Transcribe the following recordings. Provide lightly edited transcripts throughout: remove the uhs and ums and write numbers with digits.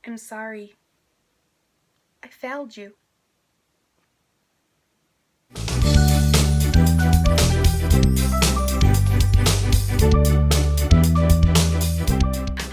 I'm sorry. I failed you.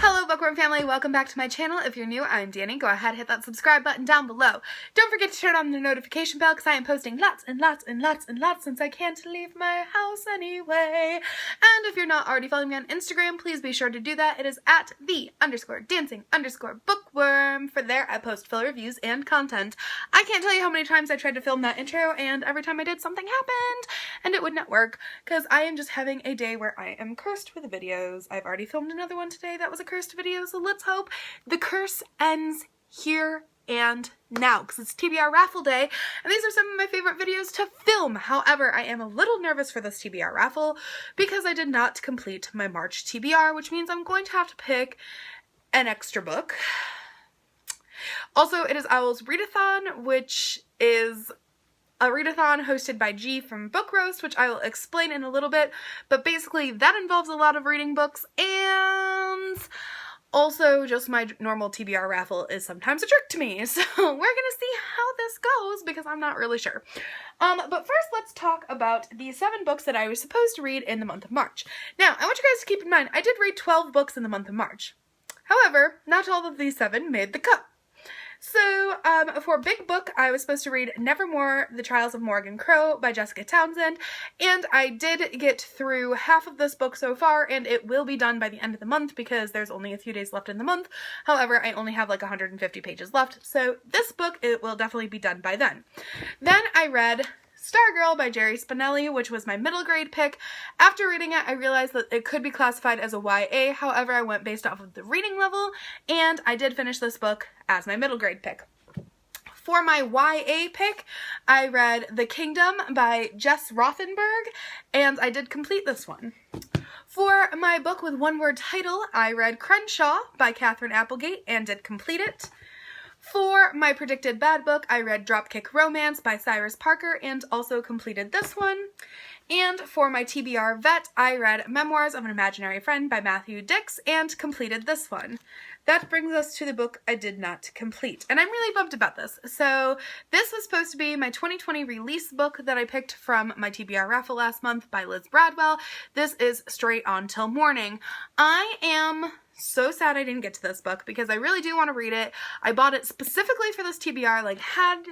Hello Bookworm family, welcome back to my channel. If you're new, I'm Danny. Go ahead, hit that subscribe button down below. Don't forget to turn on the notification bell because I am posting lots and lots and lots and lots since I can't leave my house anyway. And if you're not already following me on Instagram, please be sure to do that. It is at @the_dancing_bookworm. For there, I post full reviews and content. I can't tell you how many times I tried to film that intro, and every time I did, something happened, and it would not work because I am just having a day where I am cursed with videos. I've already filmed another one today that was a cursed video, so let's hope the curse ends here and now because it's TBR Raffle day, and these are some of my favorite videos to film. However, I am a little nervous for this TBR Raffle because I did not complete my March TBR, which means I'm going to have to pick an extra book. Also, it is OWLs Readathon, which is a readathon hosted by G from Book Roast, which I will explain in a little bit, but basically that involves a lot of reading books, and also just my normal TBR raffle is sometimes a trick to me, so we're gonna see how this goes because I'm not really sure. But first let's talk about the 7 books that I was supposed to read in the month of March. Now, I want you guys to keep in mind, I did read 12 books in the month of March. However, not all of these 7 made the cut. So, for Big Book, I was supposed to read Nevermore, The Trials of Morgan Crow by Jessica Townsend, and I did get through half of this book so far, and it will be done by the end of the month because there's only a few days left in the month. However, I only have like 150 pages left, so this book, it will definitely be done by then. Then I read Stargirl by Jerry Spinelli, which was my middle grade pick. After reading it, I realized that it could be classified as a YA, however, I went based off of the reading level, and I did finish this book as my middle grade pick. For my YA pick, I read The Kingdom by Jess Rothenberg, and I did complete this one. For my book with one word title, I read Crenshaw by Katherine Applegate and did complete it. For my predicted bad book, I read Dropkick Romance by Cyrus Parker and also completed this one. And for my TBR vet, I read Memoirs of an Imaginary Friend by Matthew Dix and completed this one. That brings us to the book I did not complete, and I'm really bummed about this. So this was supposed to be my 2020 release book that I picked from my TBR raffle last month by Liz Bradwell. This is Straight On Till Morning. I am so sad I didn't get to this book because I really do want to read it. I bought it specifically for this TBR, like had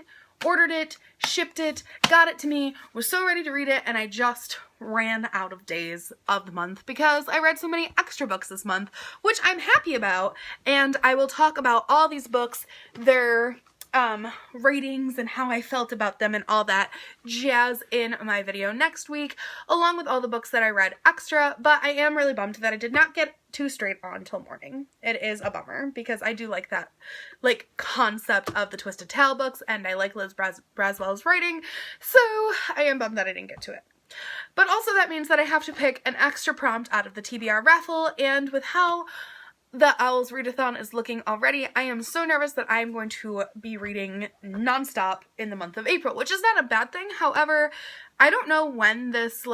ordered it, shipped it, got it to me, was so ready to read it, and I just ran out of days of the month because I read so many extra books this month, which I'm happy about, and I will talk about all these books, their ratings and how I felt about them and all that jazz in my video next week, along with all the books that I read extra, but I am really bummed that I did not get to Straight On Till Morning. It is a bummer because I do like that concept of the Twisted Tale books, and I like Liz Bradwell's writing, so I am bummed that I didn't get to it. But also that means that I have to pick an extra prompt out of the TBR raffle, and with how the OWLs Readathon is looking already, I am so nervous that I am going to be reading nonstop in the month of April, which is not a bad thing. However, I don't know when this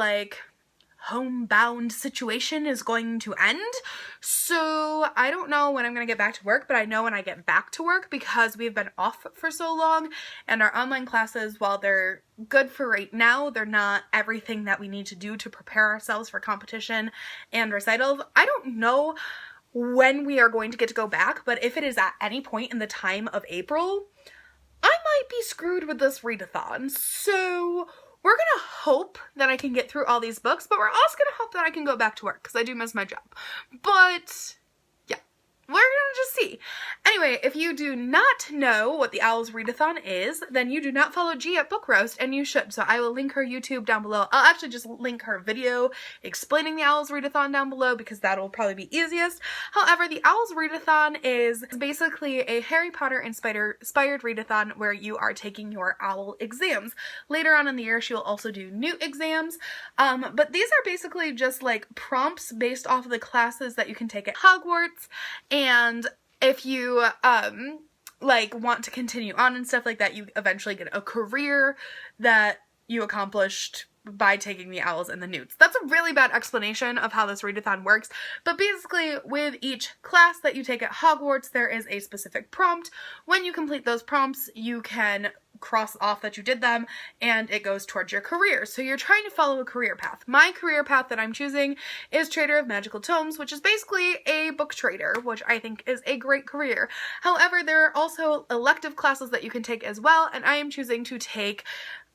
homebound situation is going to end, so I don't know when I'm going to get back to work, but I know when I get back to work because we've been off for so long, and our online classes, while they're good for right now, they're not everything that we need to do to prepare ourselves for competition and recitals. I don't know when we are going to get to go back, but if it is at any point in the time of April, I might be screwed with this readathon. So we're gonna hope that I can get through all these books, but we're also gonna hope that I can go back to work because I do miss my job. But yeah, we're gonna just see. Anyway, if you do not know what the OWLs Readathon is, then you do not follow G at Book Roast, and you should. So I will link her YouTube down below. I'll actually just link her video explaining the OWLs Readathon down below because that'll probably be easiest. However, the OWLs Readathon is basically a Harry Potter inspired readathon where you are taking your OWL exams. Later on in the year, she will also do new exams, but these are basically just like prompts based off of the classes that you can take at Hogwarts, and if you want to continue on and stuff like that, you eventually get a career that you accomplished by taking the owls and the newts. That's a really bad explanation of how this readathon works, but basically with each class that you take at Hogwarts, there is a specific prompt. When you complete those prompts, you can cross off that you did them, and it goes towards your career. So you're trying to follow a career path. My career path that I'm choosing is Trader of Magical Tomes, which is basically a book trader, which I think is a great career. However, there are also elective classes that you can take as well, and I am choosing to take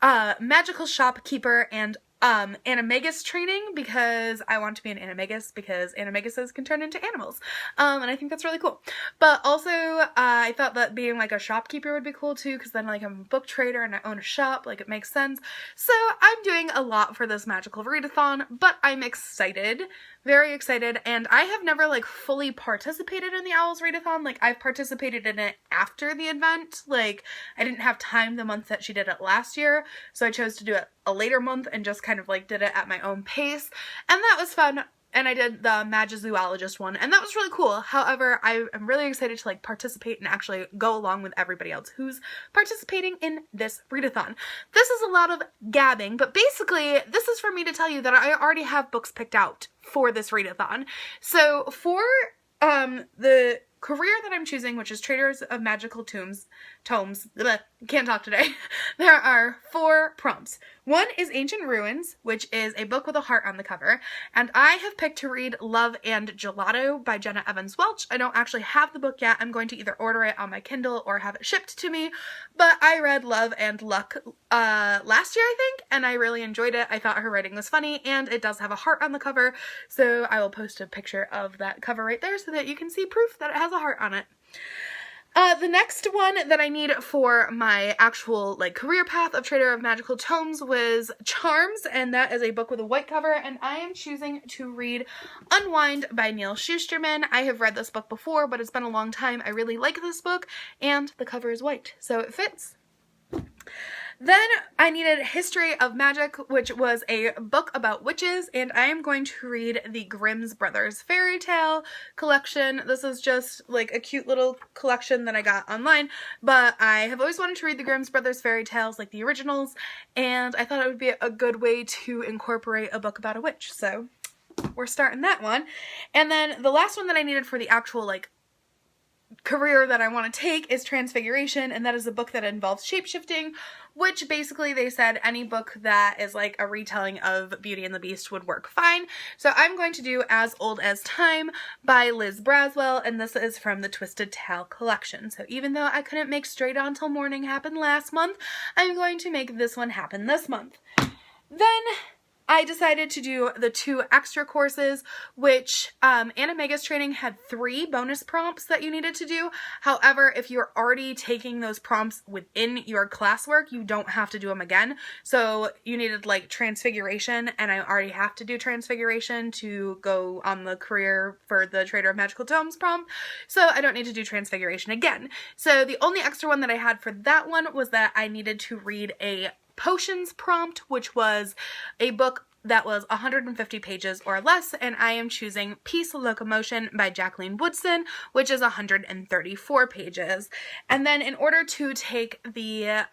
Magical Shopkeeper and Animagus training because I want to be an Animagus because Animaguses can turn into animals. And I think that's really cool. But also, I thought that being like a shopkeeper would be cool too, because then like I'm a book trader and I own a shop, like it makes sense. So I'm doing a lot for this magical readathon, but I'm excited. Very excited, and I have never like fully participated in the OWLs Readathon. Like I've participated in it after the event. Like I didn't have time the month that she did it last year, so I chose to do it a later month and just kind of like did it at my own pace, and that was fun. And I did the Magizoologist one, and that was really cool. However, I am really excited to like participate and actually go along with everybody else who's participating in this readathon. This is a lot of gabbing, but basically this is for me to tell you that I already have books picked out for this readathon. So for the career that I'm choosing, which is Traders of Magical Tomes, can't talk today, there are 4 prompts. One is Ancient Ruins, which is a book with a heart on the cover, and I have picked to read Love and Gelato by Jenna Evans Welch. I don't actually have the book yet. I'm going to either order it on my Kindle or have it shipped to me, but I read Love and Luck last year, I think, and I really enjoyed it. I thought her writing was funny, and it does have a heart on the cover, so I will post a picture of that cover right there so that you can see proof that it has a heart on it. The next one that I need for my actual like career path of Trader of Magical Tomes was Charms, and that is a book with a white cover, and I am choosing to read Unwind by Neil Shusterman. I have read this book before, but it's been a long time. I really like this book, and the cover is white, so it fits. Then I needed History of Magic, which was a book about witches, and I am going to read the Grimm's Brothers fairy tale collection. This is just like a cute little collection that I got online, but I have always wanted to read the Grimm's Brothers fairy tales, like the originals, and I thought it would be a good way to incorporate a book about a witch, so we're starting that one. And then the last one that I needed for the actual like career that I want to take is Transfiguration, and that is a book that involves shapeshifting, which basically they said any book that is like a retelling of Beauty and the Beast would work fine. So I'm going to do As Old as Time by Liz Braswell, and this is from the Twisted Tale collection. So even though I couldn't make Straight On Till Morning happen last month, I'm going to make this one happen this month. Then I decided to do the 2 extra courses, which Animagus training had 3 bonus prompts that you needed to do. However, if you're already taking those prompts within your classwork, you don't have to do them again. So you needed like Transfiguration, and I already have to do Transfiguration to go on the career for the Trader of Magical Tomes prompt. So I don't need to do Transfiguration again. So the only extra one that I had for that one was that I needed to read a Potions prompt, which was a book that was 150 pages or less, and I am choosing Peace Locomotion by Jacqueline Woodson, which is 134 pages. And then in order to take the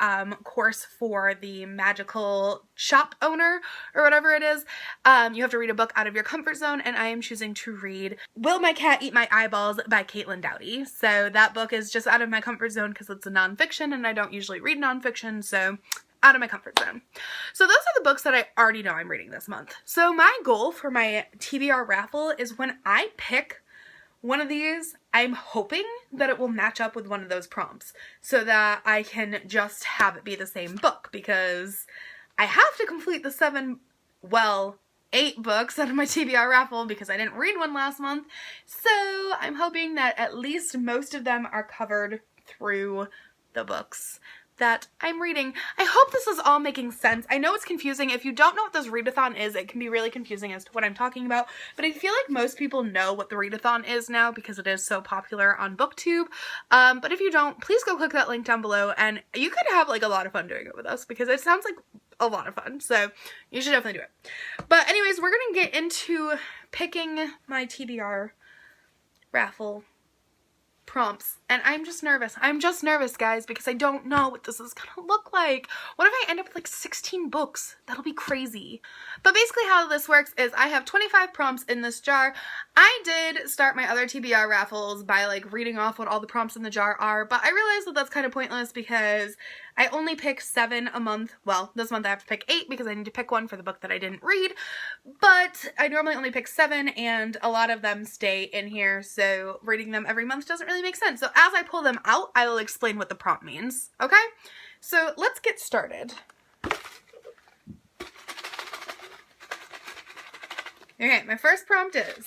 course for the magical shop owner, or whatever it is, you have to read a book out of your comfort zone, and I am choosing to read Will My Cat Eat My Eyeballs by Caitlin Doughty. So that book is just out of my comfort zone because it's a nonfiction, and I don't usually read nonfiction, so out of my comfort zone. So those are the books that I already know I'm reading this month. So my goal for my TBR raffle is when I pick one of these, I'm hoping that it will match up with one of those prompts so that I can just have it be the same book, because I have to complete the 8 books out of my TBR raffle because I didn't read one last month. So I'm hoping that at least most of them are covered through the books that I'm reading. I hope this is all making sense. I know it's confusing. If you don't know what this readathon is, it can be really confusing as to what I'm talking about, but I feel like most people know what the readathon is now because it is so popular on BookTube. But if you don't, please go click that link down below, and you could have like a lot of fun doing it with us because it sounds like a lot of fun, so you should definitely do it. But anyways, we're gonna get into picking my TBR raffle prompts, and I'm just nervous. I'm just nervous, guys, because I don't know what this is gonna look like. What if I end up with like 16 books? That'll be crazy. But basically how this works is I have 25 prompts in this jar. I did start my other TBR raffles by like reading off what all the prompts in the jar are, but I realized that that's kind of pointless because I only pick 7 a month. Well, this month I have to pick 8 because I need to pick one for the book that I didn't read, but I normally only pick 7 and a lot of them stay in here, so reading them every month doesn't really make sense. So as I pull them out, I will explain what the prompt means, okay? So let's get started. Okay, my first prompt is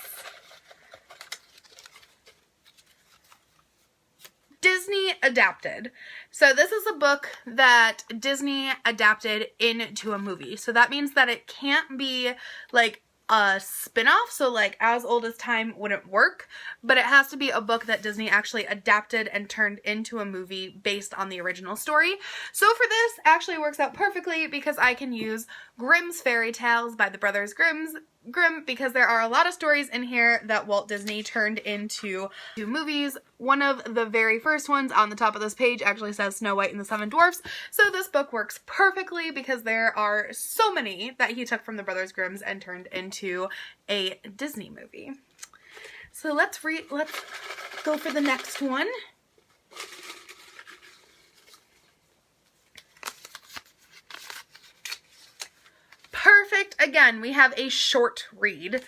Disney adapted. So this is a book that Disney adapted into a movie. So that means that it can't be like a spin-off, so like As Old as Time wouldn't work, but it has to be a book that Disney actually adapted and turned into a movie based on the original story. So for this, actually works out perfectly because I can use Grimm's Fairy Tales by the Brothers Grimm, because there are a lot of stories in here that Walt Disney turned into movies. One of the very first ones on the top of this page actually says Snow White and the Seven Dwarfs, so this book works perfectly because there are so many that he took from the Brothers Grimm's and turned into a Disney movie. So let's go for the next one. Perfect. Again, we have a short read.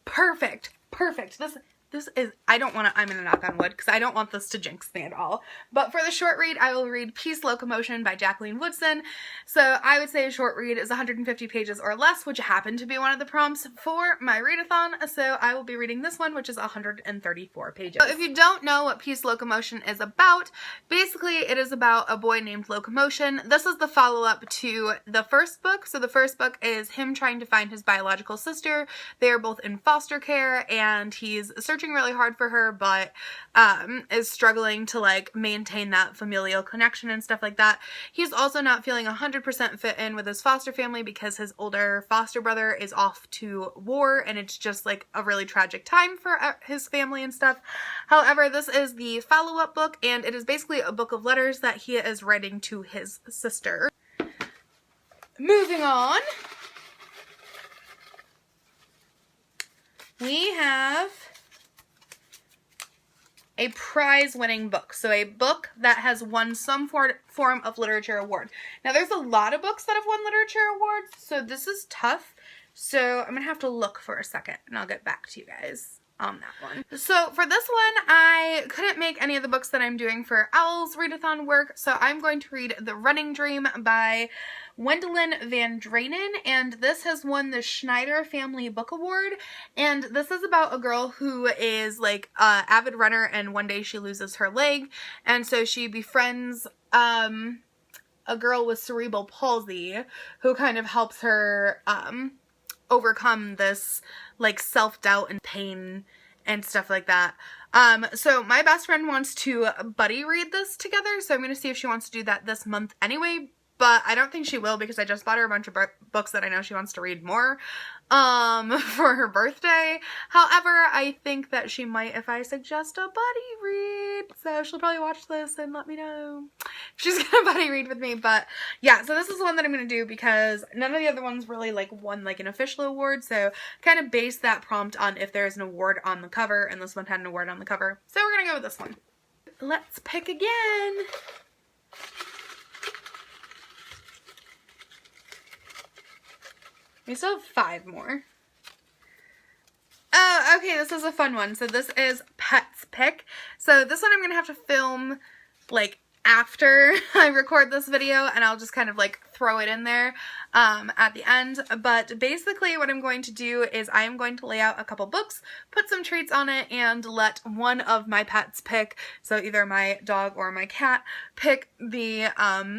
Perfect. Perfect. This is, I'm gonna knock on wood because I don't want this to jinx me at all. But for the short read, I will read Peace Locomotion by Jacqueline Woodson. So I would say a short read is 150 pages or less, which happened to be one of the prompts for my readathon. So I will be reading this one, which is 134 pages. So if you don't know what Peace Locomotion is about, basically it is about a boy named Locomotion. This is the follow-up to the first book. So the first book is him trying to find his biological sister. They are both in foster care and he's searching really hard for her, but is struggling to like maintain that familial connection and stuff like that. He's also not feeling 100% fit in with his foster family because his older foster brother is off to war and it's just like a really tragic time for his family and stuff. However, this is the follow-up book and it is basically a book of letters that he is writing to his sister. Moving on, we have a prize-winning book. So a book that has won some form of literature award. Now there's a lot of books that have won literature awards, so this is tough. So I'm gonna have to look for a second and I'll get back to you guys on that one. So for this one, I couldn't make any of the books that I'm doing for OWLs Readathon work, so I'm going to read The Running Dream by Wendelin Van Draenen, and this has won the Schneider Family Book Award, and this is about a girl who is like an avid runner and one day she loses her leg, and so she befriends a girl with cerebral palsy who kind of helps her overcome this like self-doubt and pain and stuff like that. So my best friend wants to buddy read this together, so I'm going to see if she wants to do that this month anyway, but I don't think she will because I just bought her a bunch of books that I know she wants to read more for her birthday. However, I think that she might if I suggest a buddy read, so she'll probably watch this and let me know if she's gonna buddy read with me. But yeah, so this is the one that I'm gonna do because none of the other ones really like won like an official award, so kind of base that prompt on if there is an award on the cover, and this one had an award on the cover, so we're gonna go with this one. Let's pick again. We still have 5 more. Oh, okay, this is a fun one. So this is Pet's Pick. So this one I'm going to have to film, like, after I record this video, and I'll just kind of, like, throw it in there at the end. But basically what I'm going to do is I am going to lay out a couple books, put some treats on it, and let one of my pets pick, so either my dog or my cat, pick the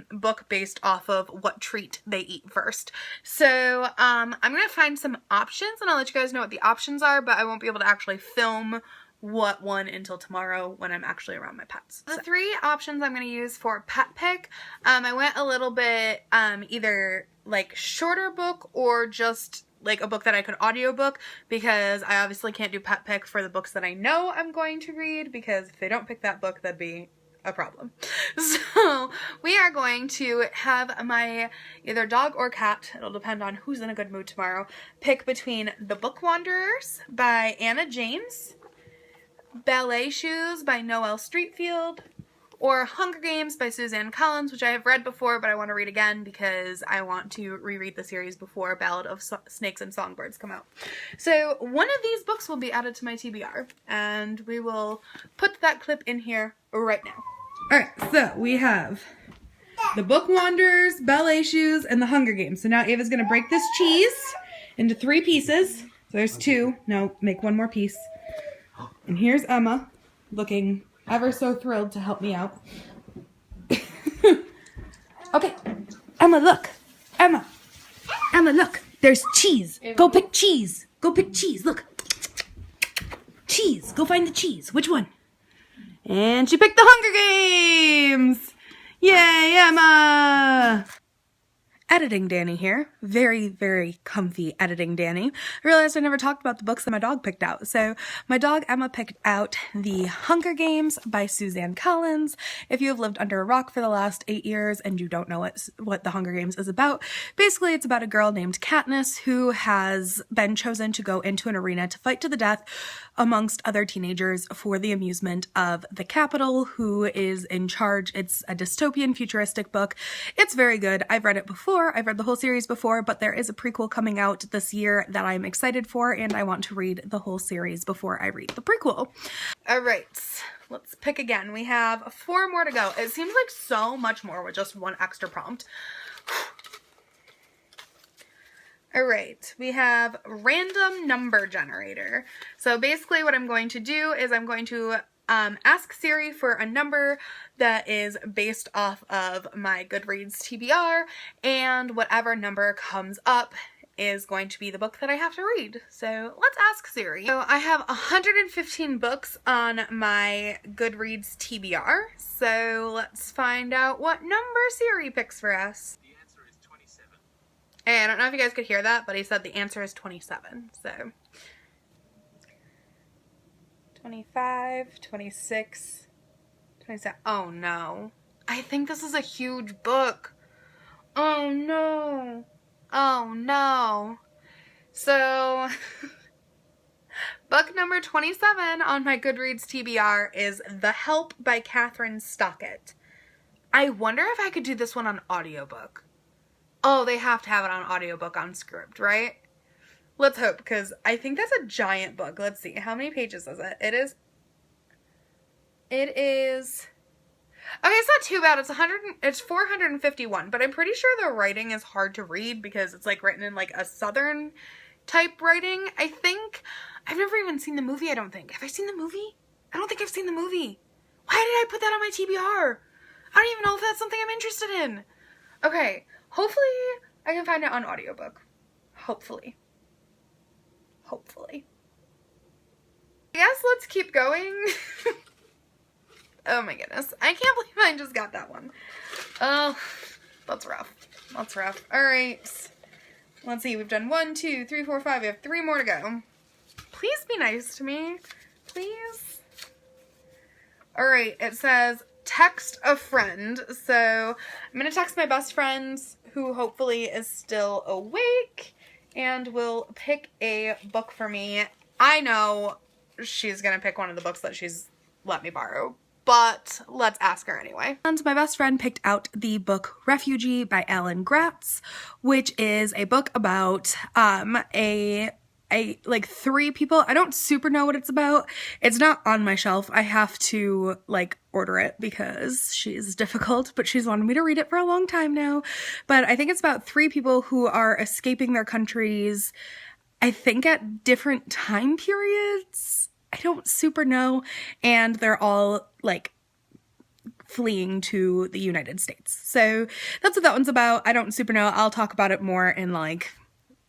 book based off of what treat they eat first. So I'm going to find some options, and I'll let you guys know what the options are, but I won't be able to actually film what one until tomorrow when I'm actually around my pets. The 3 options I'm going to use for pet pick, I went a little bit either like shorter book or just like a book that I could audiobook, because I obviously can't do pet pick for the books that I know I'm going to read, because if they don't pick that book, that'd be a problem. So we are going to have my either dog or cat, it'll depend on who's in a good mood tomorrow, pick between The Book Wanderers by Anna James, Ballet Shoes by Noelle Streatfeild, or Hunger Games by Suzanne Collins, which I have read before, but I want to read again because I want to reread the series before Ballad of Snakes and Songbirds come out. So one of these books will be added to my TBR, and we will put that clip in here right now. Alright, so we have The Book Wanderers, Ballet Shoes, and The Hunger Games. So now Ava's going to break this cheese into 3 pieces. So there's 2. Now make one more piece. And here's Emma, looking ever so thrilled to help me out. Okay, Emma, look. Emma, look. There's cheese. Go pick cheese. Go pick cheese. Look. Cheese. Go find the cheese. Which one? And she picked The Hunger Games! Yay, Emma! Editing Danny here. Very, very comfy editing Danny. I realized I never talked about the books that my dog picked out. So my dog Emma picked out The Hunger Games by Suzanne Collins. If you have lived under a rock for the last 8 years and you don't know what The Hunger Games is about, basically it's about a girl named Katniss who has been chosen to go into an arena to fight to the death amongst other teenagers for the amusement of the Capitol, who is in charge. It's a dystopian futuristic book. It's very good. I've read it before. I've read the whole series before, but there is a prequel coming out this year that I'm excited for, and I want to read the whole series before I read the prequel. All right, let's pick again. We have 4 more to go. It seems like so much more with just one extra prompt. All right, we have Random Number Generator. So basically what I'm going to do is I'm going to ask Siri for a number that is based off of my Goodreads TBR, and whatever number comes up is going to be the book that I have to read. So let's ask Siri. So I have 115 books on my Goodreads TBR, so let's find out what number Siri picks for us. The answer is 27. Hey, I don't know if you guys could hear that, but he said the answer is 27, so 25, 26, 27. Oh no. I think this is a huge book. Oh no. Oh no. So, book number 27 on my Goodreads TBR is The Help by Catherine Stockett. I wonder if I could do this one on audiobook. Oh, they have to have it on audiobook on Scribd, right? Let's hope, because I think that's a giant book. Let's see. How many pages is it? It is... Okay, it's not too bad. It's 451, but I'm pretty sure the writing is hard to read because it's like written in like a southern type writing. I think I've never even seen the movie, I don't think. Have I seen the movie? I don't think I've seen the movie. Why did I put that on my TBR? I don't even know if that's something I'm interested in. Okay, hopefully I can find it on audiobook. Hopefully. Hopefully. I guess let's keep going. Oh my goodness. I can't believe I just got that one. Oh, that's rough. That's rough. Alright. Let's see. We've done 1, 2, 3, 4, 5. We have 3 more to go. Please be nice to me. Please. Alright. It says, text a friend. So, I'm going to text my best friend, who hopefully is still awake, and will pick a book for me. I know she's going to pick one of the books that she's let me borrow, but let's ask her anyway. And my best friend picked out the book Refugee by Alan Gratz, which is a book about like 3 people. I don't super know what it's about. It's not on my shelf. I have to like order it because she's difficult, but she's wanted me to read it for a long time now. But I think it's about 3 people who are escaping their countries, I think at different time periods. I don't super know. And they're all like fleeing to the United States. So that's what that one's about. I don't super know. I'll talk about it more in like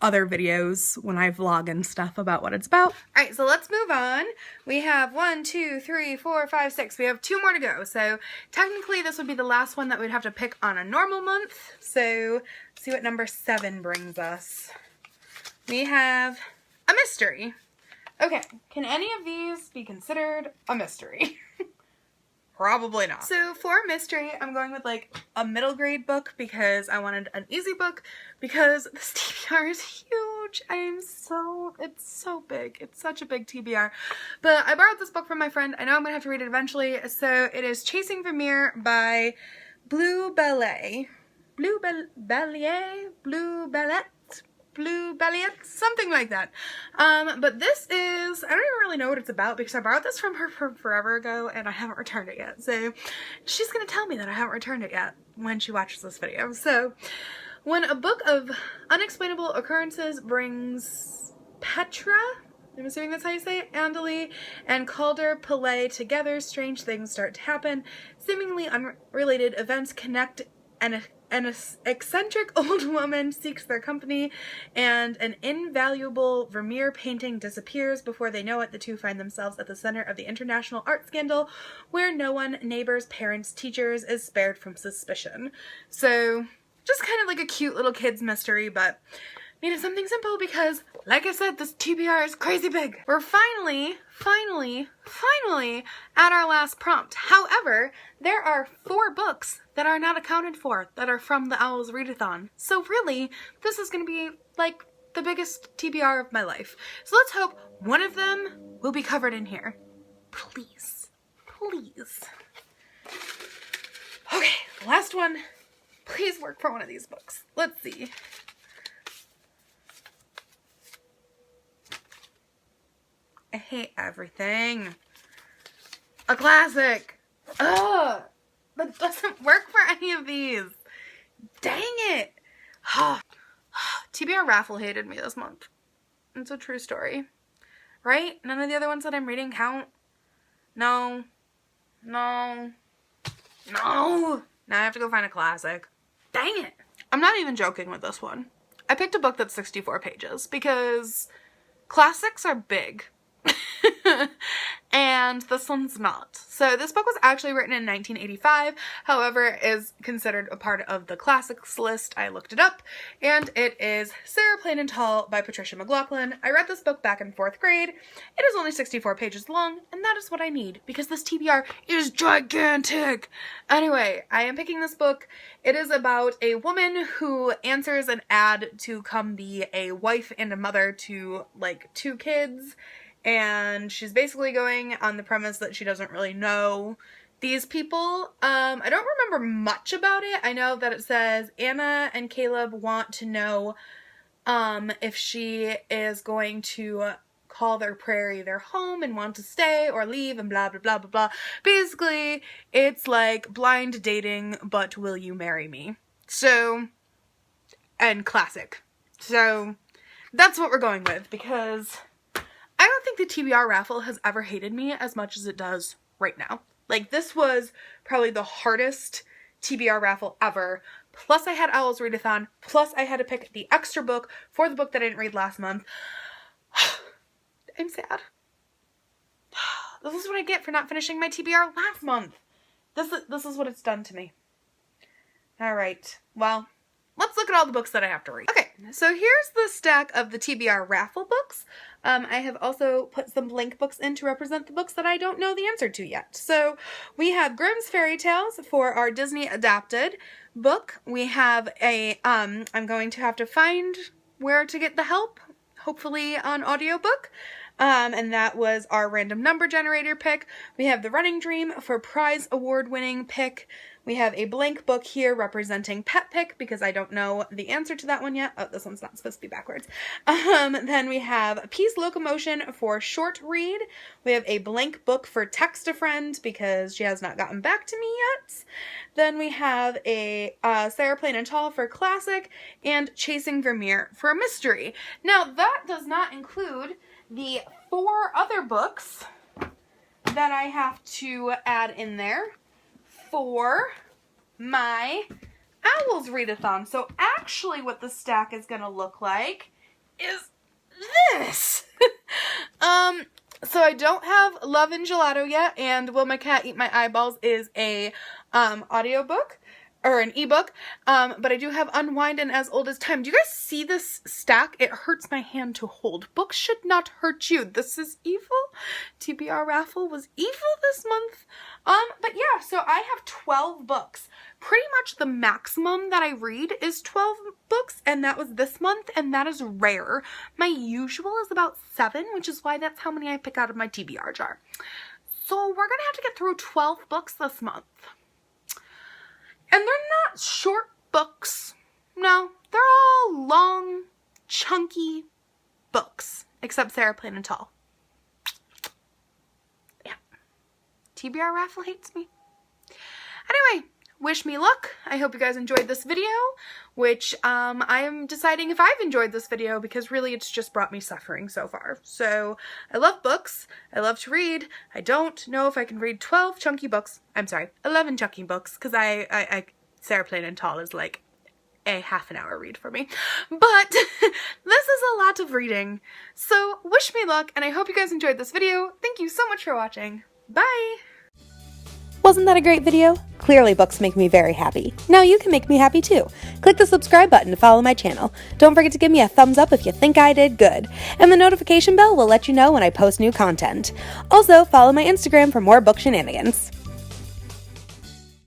other videos when I vlog and stuff about what it's about. Alright, so let's move on. We have 1, 2, 3, 4, 5, 6. We have 2 more to go. So technically this would be the last one that we'd have to pick on a normal month. So let's see what number 7 brings us. we have a mystery. Okay, can any of these be considered a mystery? Probably not. So for mystery, I'm going with like a middle grade book because I wanted an easy book because this TBR is huge. It's so big. It's such a big TBR. But I borrowed this book from my friend. I know I'm going to have to read it eventually. So it is Chasing Vermeer by Blue Ballet, something like that. But this is, I don't even really know what it's about because I borrowed this from her from forever ago and I haven't returned it yet. So she's gonna tell me that I haven't returned it yet when she watches this video. So when a book of unexplainable occurrences brings Petra, I'm assuming that's how you say it, Andali and Calder Pillay together, strange things start to happen. Seemingly unrelated events connect, and an eccentric old woman seeks their company, and an invaluable Vermeer painting disappears. Before they know it, the two find themselves at the center of the international art scandal, where no one, neighbors, parents, teachers, is spared from suspicion. So, just kind of like a cute little kid's mystery, but needed something simple because, like I said, this TBR is crazy big. We're finally at our last prompt. However, there are 4 books that are not accounted for that are from the OWLs Readathon. So really, this is going to be like the biggest TBR of my life. So let's hope one of them will be covered in here. Please. Please. Okay, last one. Please work for one of these books. Let's see. I hate everything. A classic. Ugh. That doesn't work for any of these. Dang it. TBR Raffle hated me this month. It's a true story. Right? None of the other ones that I'm reading count? No. No. No. Now I have to go find a classic. Dang it. I'm not even joking with this one. I picked a book that's 64 pages because classics are big. And this one's not. So this book was actually written in 1985, however, is considered a part of the classics list. I looked it up, and it is Sarah Plain and Tall by Patricia McLaughlin. I read this book back in 4th grade. It is only 64 pages long, and that is what I need, because this TBR is gigantic! Anyway, I am picking this book. It is about a woman who answers an ad to come be a wife and a mother to, like, 2 kids, and she's basically going on the premise that she doesn't really know these people. I don't remember much about it. I know that it says Anna and Caleb want to know if she is going to call their prairie their home and want to stay or leave and blah blah blah blah blah. Basically, it's like blind dating, but will you marry me? So, and classic. So, that's what we're going with, because I don't think the TBR Raffle has ever hated me as much as it does right now. Like, this was probably the hardest TBR Raffle ever. Plus I had OWLs Readathon. Plus I had to pick the extra book for the book that I didn't read last month. I'm sad. This is what I get for not finishing my TBR last month. This is what it's done to me. Alright, well, let's look at all the books that I have to read. Okay, so here's the stack of the TBR Raffle books. I have also put some blank books in to represent the books that I don't know the answer to yet. So we have Grimm's Fairy Tales for our Disney adapted book. We have a, I'm going to have to find where to get the help, hopefully on audiobook. And that was our random number generator pick. We have The Running Dream for prize award winning pick. We have a blank book here representing pet pick because I don't know the answer to that one yet. Oh, this one's not supposed to be backwards. Then we have Peace Locomotion for short read. We have a blank book for text a friend because she has not gotten back to me yet. Then we have a Sarah Plain and Tall for classic and Chasing Vermeer for mystery. Now that does not include the 4 other books that I have to add in there for my OWLs Readathon. So actually what the stack is going to look like is this. So I don't have Love and Gelato yet, and Will My Cat Eat My Eyeballs is a audiobook, or an ebook, but I do have Unwind and As Old as Time. Do you guys see this stack? It hurts my hand to hold. Books should not hurt you. This is evil. TBR Raffle was evil this month. But yeah, so I have 12 books. Pretty much the maximum that I read is 12 books, and that was this month, and that is rare. My usual is about 7, which is why that's how many I pick out of my TBR jar. So we're gonna have to get through 12 books this month. And they're not short books. No, they're all long, chunky books, except Sarah Plain and Tall. Yeah. TBR Raffle hates me. Anyway, wish me luck. I hope you guys enjoyed this video, which I am deciding if I've enjoyed this video because really it's just brought me suffering so far. So I love books. I love to read. I don't know if I can read 12 chunky books. I'm sorry, 11 chunky books, because I Sarah Plain and Tall is like a half an hour read for me. But this is a lot of reading. So wish me luck, and I hope you guys enjoyed this video. Thank you so much for watching. Bye! Wasn't that a great video? Clearly books make me very happy. Now you can make me happy too. Click the subscribe button to follow my channel. Don't forget to give me a thumbs up if you think I did good. And the notification bell will let you know when I post new content. Also, follow my Instagram for more book shenanigans.